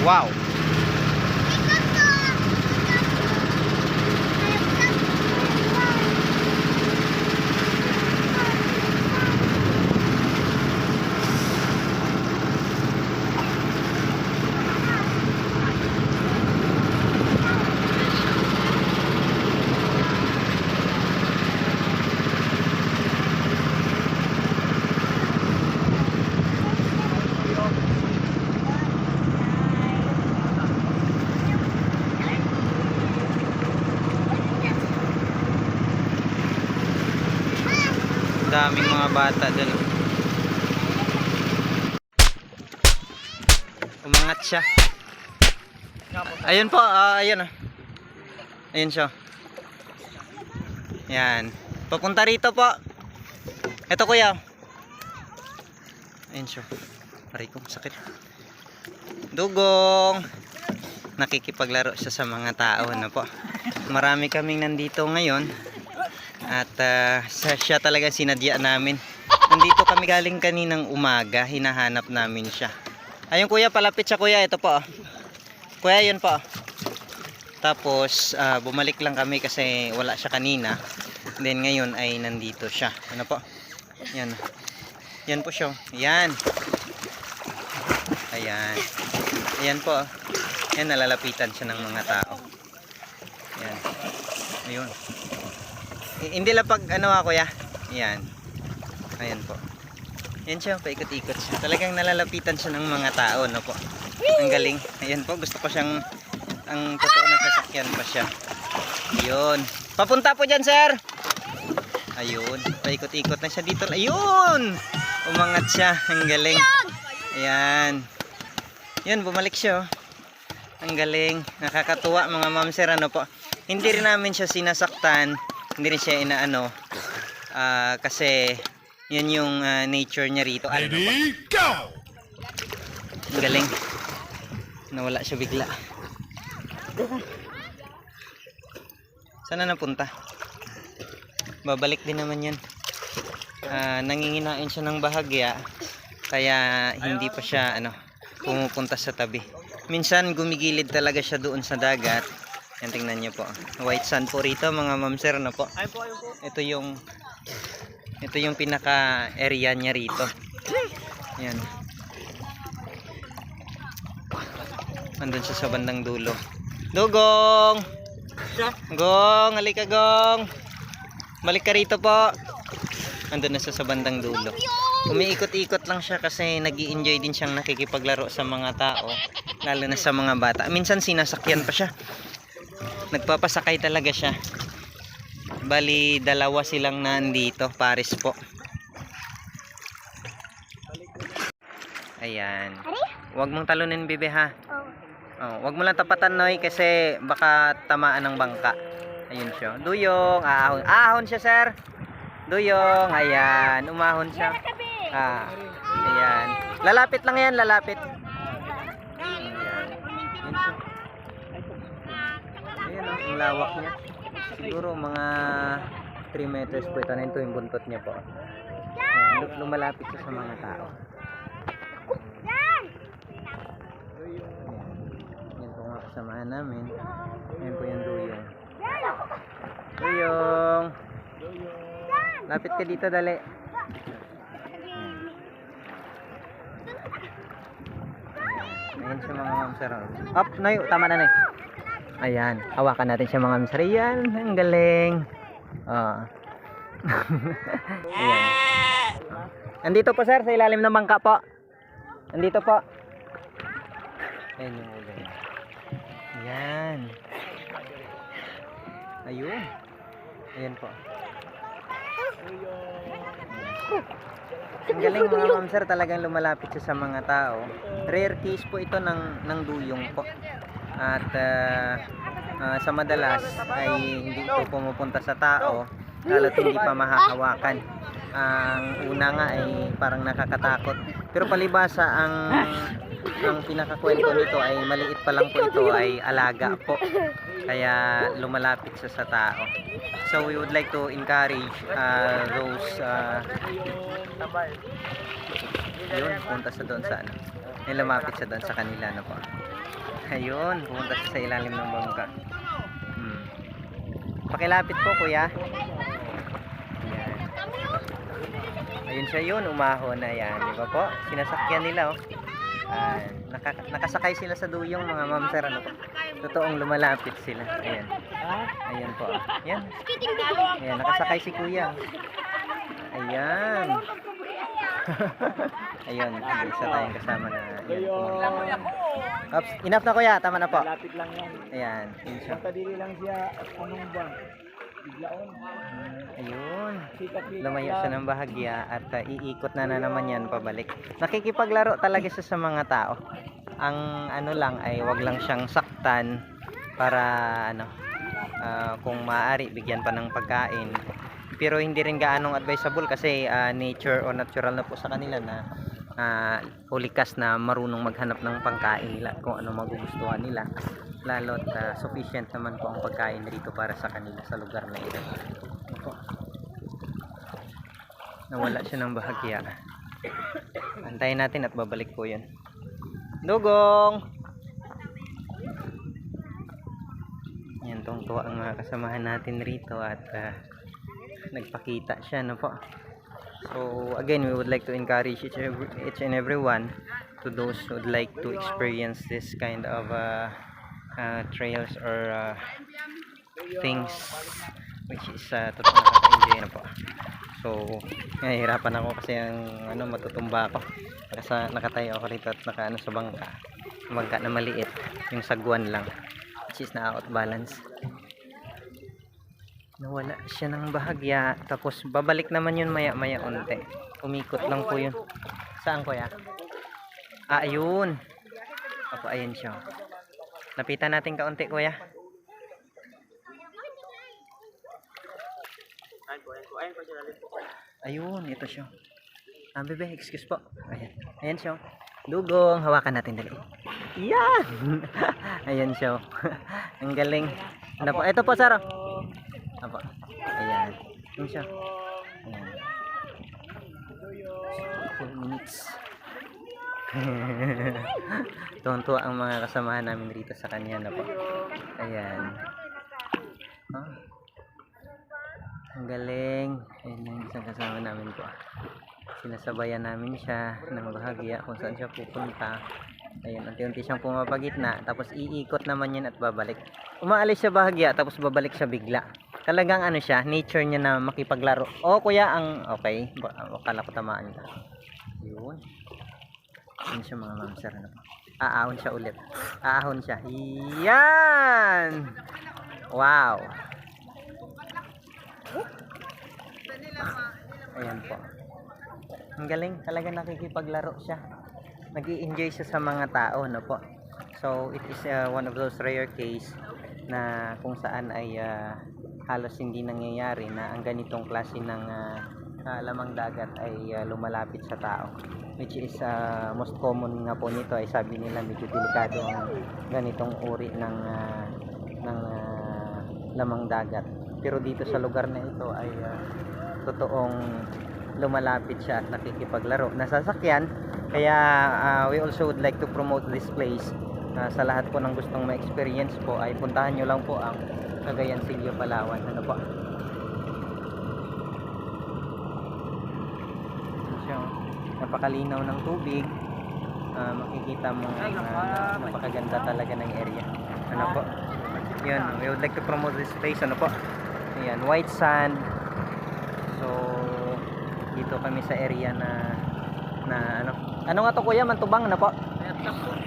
Wow. Daming mga bata dun. Umangat siya. Ayun po, ayun. Ayun siya. Yan. Papunta rito po. Ito kuya. Ayun siya. Aray ko, sakit. Dugong. Nakikipaglaro siya sa mga tao na po. Marami kaming nandito ngayon. At siya talaga sinadya namin. Nandito kami galing kaninang umaga. Hinahanap namin siya. Ayun kuya, palapit siya kuya. Ito po. Kuya, yun po. Tapos bumalik lang kami kasi wala siya kanina. Then ngayon ay nandito siya. Ano po? Yan. Yan po siya. Yan. Ayan. Ayan po. Yan, nalalapitan siya ng mga tao. Yan. Ayun. Hindi lang pag ano kuya. Yan. Ayan po. Yan siya, paikot-ikot siya. Talagang nalalapitan siya ng mga tao, no po. Ang galing. Ayan po, gusto ko siyang ang totoo na sasakyan pa siya. Ayun. Papunta po dyan, sir. Ayun. Paikot-ikot na siya dito. Ayun. Umangat siya. Ang galing. Ayan. Yun, bumalik siya. Ang galing. Nakakatuwa mga ma'am sir, ano po. Hindi rin namin siya sinasaktan. Hindi rin siya inaano kasi yun yung nature niya rito. Ready, go! Ang galing. Nawala siya bigla. Sana napunta? Babalik din naman yan. Nanginginain siya ng bahagya. Kaya hindi pa siya pumupunta sa tabi. Minsan gumigilid talaga siya doon sa dagat. Yan, tingnan nyo po. White sand po rito mga ma'am sir na po. Ito yung pinaka area niya rito. Yan. Andun siya sa bandang dulo. Dugong! Gong! Halika gong! Balik ka rito po. Andun na siya sa bandang dulo. Umiikot-ikot lang siya kasi nag-i-enjoy din siyang nakikipaglaro sa mga tao. Lalo na sa mga bata. Minsan sinasakyan pa siya. Nagpapasakay talaga siya. Bali, dalawa silang nandito. Paris po. Ayan. Huwag mong talunin, bibe, ha? Oh, huwag mo lang tapatan, Noy, kasi baka tamaan ng bangka. Ayun siya. Duyong. Ahon. Ahon siya, sir. Duyong. Ayan. Umahon siya. Ayan. Lalapit lang yan. Lalapit. Ang lawak niya. Siguro mga 3 meters po ito. Ito yung buntot niya po. Ayan, lumalapit siya sa mga tao. Ayan. Yan po nga kasamahan namin. Ayan po yung duyong. Duyong. Lapit ka dito, dali. Ayan siya mga mamsar. Up, Nay. Tama na, Nay. Ayan, hawakan natin siya mga mamsar. Ayan, ang galing. Ayan. Andito po sir, sa ilalim ng bangka po. Andito po. Ayan yung ulo. Ayan. Ayun. Ayan po. Ang galing mga mamsar, talagang lumalapit siya sa mga tao. Rare case po ito ng duyong po. At sa madalas ay hindi ito pumupunta sa tao lalo't hindi pa mahahawakan. Ang una nga ay parang nakakatakot, pero palibasa ang pinakakwento nito ay maliit pa lang po ito, ay alaga po, kaya lumalapit siya sa tao. So we would like to encourage those yun, punta sa doon sa lumapit siya doon sa kanila po. Ayun, pumunta siya sa ilalim ng bangka. Pakilapit po kuya. Ayan. Ayun siya yun, umahon na yan. Di ba po? Sinasakyan nila oh. Nakasakay sila sa duyong mga ma'am sir. Ano po? Totoong lumalapit sila. Ayan. Ayan po. Ayan. Ayan, nakasakay si kuya. Ayan. Ayun, isa tayong kasama na. Ayan. Oops, enough na kuya, tama na po. Lapit lang yan. Ayan, yun siya. Kadili lang siya at anong buwan. Biglaon. Ayun. Sikat Lumayo siya ng bahagya at iikot na naman yan pabalik. Nakikipaglaro talaga siya sa mga tao. Ang ano lang ay wag lang siyang saktan para ano kung maaari bigyan pa ng pagkain. Pero hindi rin gaanong advisable kasi nature o natural na po sa kanila na hulikas na marunong maghanap ng pangkain nila kung ano magugustuhan nila. Lalo't sufficient naman po ang pagkain dito para sa kanila sa lugar na ito. Nawala siya ng bahagya. Antayin natin at babalik po yun. Dugong! Yan, tuwa ang mga kasamahan natin rito at nagpakita siya na po. So again, we would like to encourage each and everyone to those who would like to experience this kind of trails or things which is totoo nakaka-enjoy na po. So nahihirapan ako kasi ang matutumba ako. Nakatayo ako rito at nakaano sa bangka na maliit, yung sagwan lang which is na out balance. Nawala siya ng bahagya tapos babalik naman yun maya unti. Umikot lang po yun. Saan kuya? Ayun. Opo, ayun siya. Lapitan natin kaunti kuya. Ayun, ito siya. Bebe, excuse po. Ayan siya. Dugong, hawakan natin dali. Yan. Ayan siya. Ang galing. Ano po? Ito po, Saro. Apa? Ayan. Ayan siya. Ayan. 4 minutes. Tuwan-tuwa ang mga kasamahan namin dito sa kanya na po. Ayan. Oh. Ang galing. Ayan yung isang kasama namin po. Sinasabayan namin siya ng bahagya kung saan siya pupunta. Ayun, unti-unti siyang pumapagitna tapos iikot naman yan at babalik. Umaalis siya bahagya tapos babalik siya bigla. Talagang ano siya, nature niya na makipaglaro. Oh kuya, ang okay. Akala ko tamaan ka. Yun. Yun siya mga ma'am sir. Ano po? Aahon siya ulit. Aahon siya. Yan! Wow! Ayan po. Ang galing. Talagang nakikipaglaro siya. Nag-i-enjoy siya sa mga tao, no po. So it is one of those rare case na kung saan ay halos hindi nangyayari na ang ganitong klase ng lamang dagat ay lumalapit sa tao, which is most common nga po nito ay sabi nila medyo delikado ang ganitong uri ng lamang dagat. Pero dito sa lugar na ito ay totoong lumalapit siya at nakikipaglaro. Nasasakyan. Kaya we also would like to promote this place. Sa lahat po ng gustong ma-experience po ay puntahan nyo lang po ang Cagayancillo, Palawan. Ano po? So, napakalinaw ng tubig. Makikita mo napakaganda talaga ng area. Ano po? Yun, we would like to promote this place. Ano po? Ayan, white sand. So, dito kami sa area na ano nga to kuya, Mantubang na po?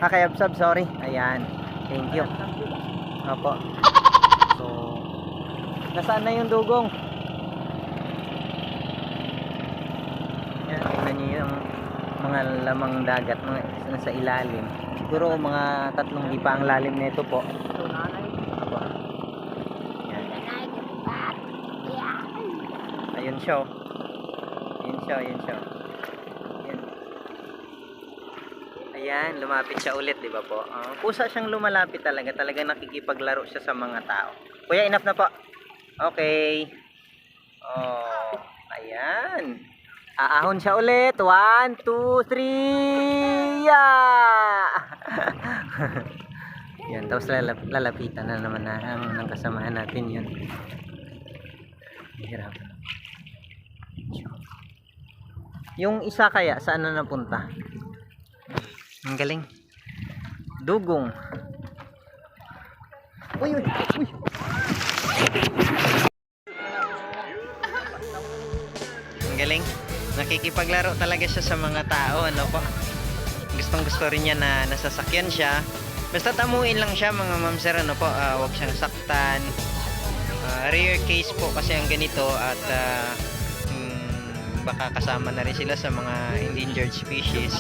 Kayabsab, sorry. Ayan, thank you. Opo. So, nasaan na yung dugong? Ayan, tingnan nyo yung mga lamang dagat mga nasa ilalim. Siguro mga 3 lipa ang lalim nito po. Opo. Ayan. Ayun siya. Ayun siya. Ayan. Ayan, lumapit siya ulit, di ba po? Pusa siyang lumalapit talaga. Talagang nakikipaglaro siya sa mga tao. Kuya, enough na po. Okay. Oh, ayan. Aahon siya ulit. 1, 2, 3. Yeah! Yan, tapos lalapitan na naman na ng kasamahan natin yun. Hirapan. Yung isa kaya, saan na napunta? Ang galing. Dugong. Uy, uy, uy. Ang galing. Nakikipaglaro talaga siya sa mga tao, ano po. Gustong gusto rin niya na nasasakyan siya. Basta tamuin lang siya mga ma'am sir, ano po. Huwag siyang saktan. Rare case po kasi ang ganito at baka kasama na rin sila sa mga endangered species,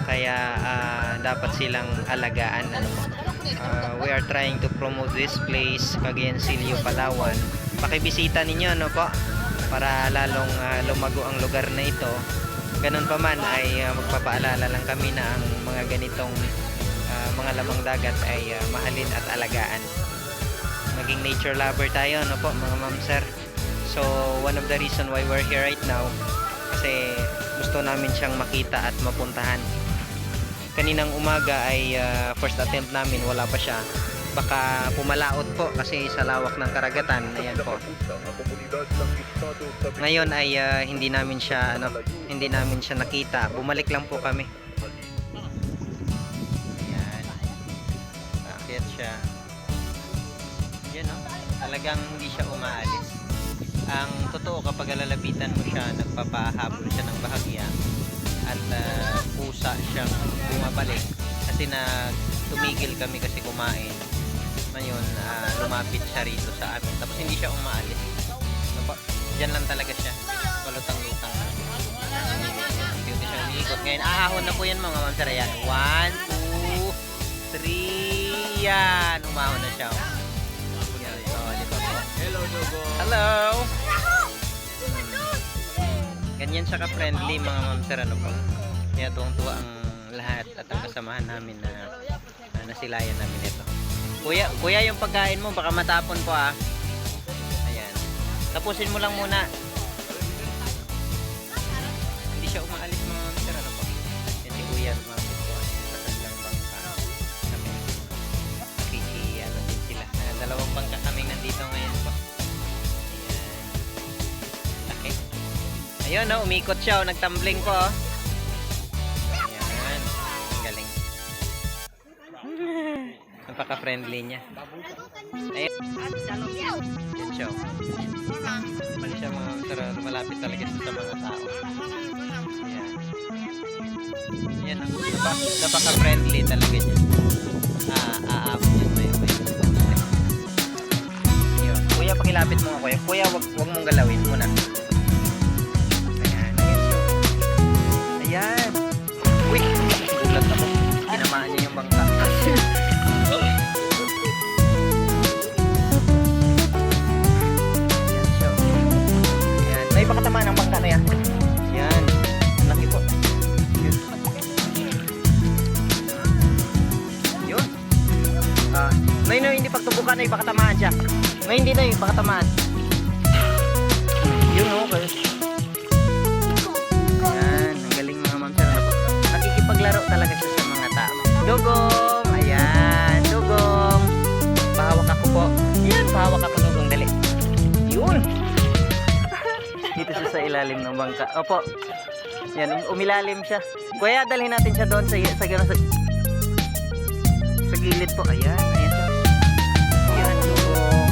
kaya dapat silang alagaan, ano po. We are trying to promote this place, Cagayancillo, Palawan. Pakibisita ninyo, ano po, para lalong lumago ang lugar na ito. Ganun pa man ay magpapaalala lang kami na ang mga ganitong mga lamang dagat ay mahalin at alagaan. Maging nature lover tayo, ano po mga ma'am sir. So one of the reason why we're here right now, kasi gusto namin siyang makita at mapuntahan. Kaninang umaga ay first attempt namin, wala pa siya. Baka pumalaot po kasi sa lawak ng karagatan. Ayan po. Ngayon ay hindi namin siya nakita. Bumalik lang po kami. Ayan. Bakit siya? Yan, no? Talagang hindi siya umaalis. Ang totoo, kapag lalapitan mo siya, nagpapahabol siya ng bahagya at pusa siyang bumabalik kasi tumigil kami kasi kumain. Ngayon lumapit siya rito sa amin, tapos hindi siya umaalis. Diyan lang talaga siya, palutang-lutang. Hindi siya umiikot. Ngayon aahon na po yan mga ma'am sir. Ayan, 1, 2, 3, yan, umahon na siya. Hello, Dogo. Hello. Ganyan siya ka-friendly mga ma'am sir, ano po. Kaya tuwang-tuwa ang lahat at ang kasamahan namin na nasilayan namin ito. Kuya, yung pagkain mo baka matapon po ah. Ayan. Tapusin mo lang muna. Hindi siya umaalis mga ma'am sir, ano po. Yan si kuya lumapit po. Sa kanilang bangka. Kami. Nakikiyano din sila. Dalawang bangka kaming nandito ngayon po. Ayun, no, umikot siya, nagtumbling po. Ayan, ang galing. Napaka-friendly niya. Ayun. Yan siya. Yan siya mga pero malapit talaga siya sa mga tao. Ayan. Ayan, napaka-friendly talaga niya. Aabot niya may. Ayun. Kuya, pakilapit mo ako. Kuya, wag mong galawin muna. Ayan. Uy, gulat ako. Tinamaan niya yung bangka. Ayan siya. Ayan. May pakatamaan ang bangka na yan. Ayan. Laki po. Yun. Yun. Ngayon hindi pagtubukan na ipakatamaan siya. Ngayon hindi na ipakatamaan. Yun o. Okay. Naglaro talaga siya sa mga tao. Dugong! Ayan, Dugong! Pahawak ako po. Ayan, pahawak ako, Dugong. Dali. Yun! Dito siya sa ilalim ng bangka. Opo. Yan, umilalim siya. Kuya, dalhin natin siya doon sa gilid po. Ayan, ayan siya. Ayan, Dugong.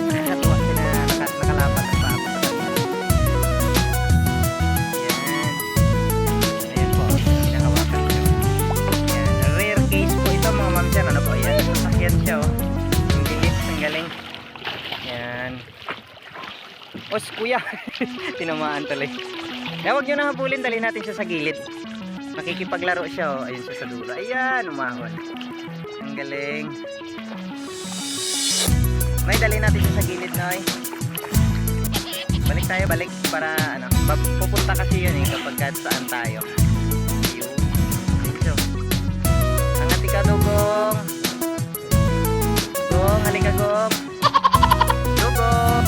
Nakatuwa sila. Nakalapat ang paa sa kanila. Ma'am sir, ano po, ayan, sasakyan siya oh. Ang bilis, ang galing. Ayan. Os, kuya. Tinamaan talaga. Kaya huwag nyo na habulin, dali natin siya sa gilid. Makikipaglaro siya oh. Ayun siya sa dulo. Ayan, umahon. Ang galing. Nay, dali natin siya sa gilid, Noy. Balik tayo, balik para ano, pupunta kasi yun eh kapag saan tayo. Halika, Dugong. Dugong, halika, Gong. Dugong.